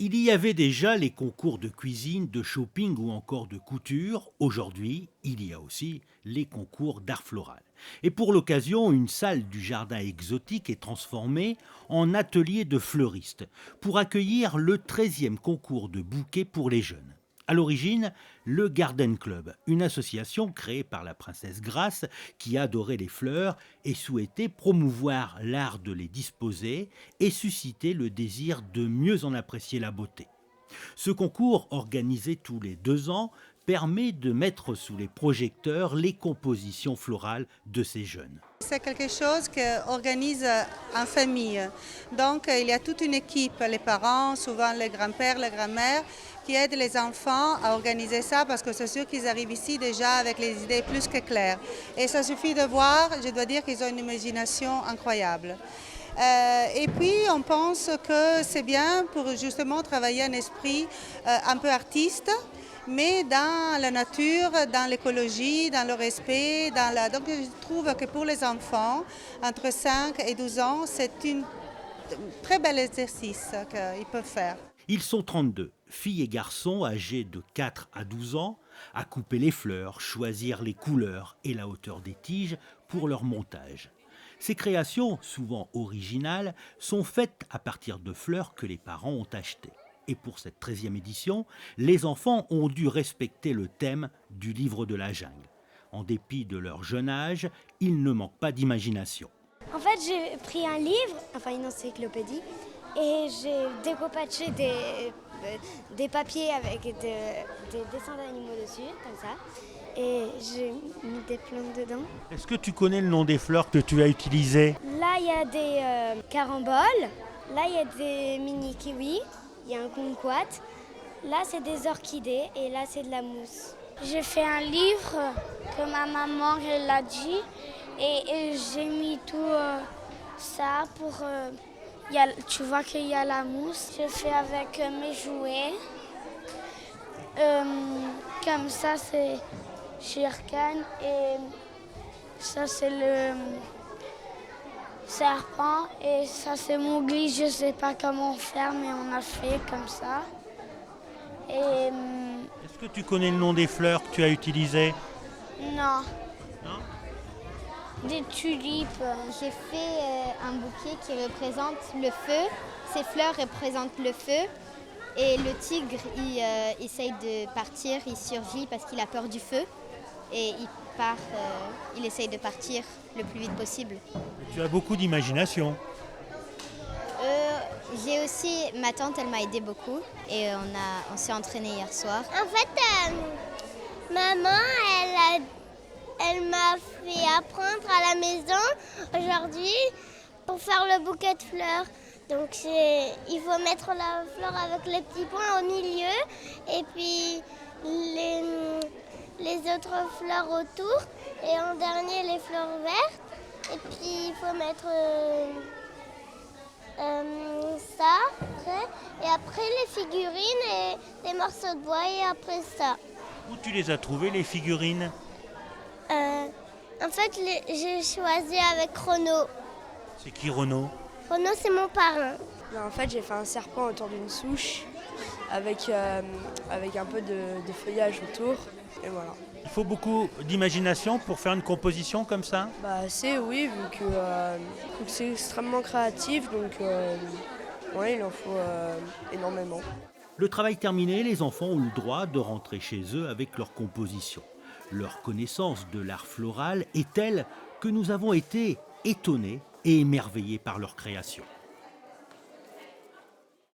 Il y avait déjà les concours de cuisine, de shopping ou encore de couture. Aujourd'hui, il y a aussi les concours d'art floral. Et pour l'occasion, une salle du jardin exotique est transformée en atelier de fleuriste pour accueillir le 13e concours de bouquets pour les jeunes. À l'origine, le Garden Club, une association créée par la princesse Grace qui adorait les fleurs et souhaitait promouvoir l'art de les disposer et susciter le désir de mieux en apprécier la beauté. Ce concours, organisé tous les 2 ans, permet de mettre sous les projecteurs les compositions florales de ces jeunes. C'est quelque chose qu'on organise en famille. Donc, il y a toute une équipe, les parents, souvent les grands-pères, les grands-mères, qui aident les enfants à organiser ça parce que c'est sûr qu'ils arrivent ici déjà avec les idées plus que claires. Et ça suffit de voir, je dois dire qu'ils ont une imagination incroyable. Et puis, on pense que c'est bien pour justement travailler un esprit un peu artiste, mais dans la nature, dans l'écologie, dans le respect. Donc je trouve que pour les enfants, entre 5 et 12 ans, c'est un très bel exercice qu'ils peuvent faire. Ils sont 32, filles et garçons âgés de 4 à 12 ans, à couper les fleurs, choisir les couleurs et la hauteur des tiges pour leur montage. Ces créations, souvent originales, sont faites à partir de fleurs que les parents ont achetées. Et pour cette 13e édition, les enfants ont dû respecter le thème du livre de la jungle. En dépit de leur jeune âge, ils ne manquent pas d'imagination. En fait, j'ai pris un livre, enfin une encyclopédie, et j'ai découpagé des papiers avec des dessins d'animaux dessus, comme ça. Et j'ai mis des plantes dedans. Est-ce que tu connais le nom des fleurs que tu as utilisées? Là, il y a des caramboles. Là, il y a des mini kiwis. Il y a un kumquat. Là, c'est des orchidées. Et là, c'est de la mousse. J'ai fait un livre que ma maman elle a dit. Et j'ai mis tout ça pour... tu vois qu'il y a la mousse. J'ai fait avec mes jouets. Comme ça, c'est Shere Khan et ça, c'est le serpent et ça, c'est Mowgli. Je ne sais pas comment faire, mais on a fait comme ça. Et Est-ce que tu connais le nom des fleurs que tu as utilisées? non, Non. des tulipes. J'ai fait un bouquet qui représente le feu. Ces fleurs représentent le feu. Et le tigre, il essaye de partir, il surgit parce qu'il a peur du feu. Et il essaye de partir le plus vite possible. Tu as beaucoup d'imagination. J'ai aussi, ma tante, elle m'a aidé beaucoup. Et on s'est entraîné hier soir. En fait, maman, elle m'a fait apprendre à la maison aujourd'hui pour faire le bouquet de fleurs. Donc il faut mettre la fleur avec les petits points au milieu et puis les autres fleurs autour et en dernier les fleurs vertes. Et puis il faut mettre ça après, et après les figurines et les morceaux de bois et après ça. Où tu les as trouvées, les figurines? En fait, j'ai choisi avec Renaud. C'est qui, Renaud? Renaud, c'est mon parrain. En fait, j'ai fait un serpent autour d'une souche avec un peu de feuillage autour. Et voilà. Il faut beaucoup d'imagination pour faire une composition comme ça? Oui, vu que c'est extrêmement créatif, donc ouais, il en faut énormément. Le travail terminé, les enfants ont le droit de rentrer chez eux avec leur composition. Leur connaissance de l'art floral est telle que nous avons été étonnés et émerveillés par leur création.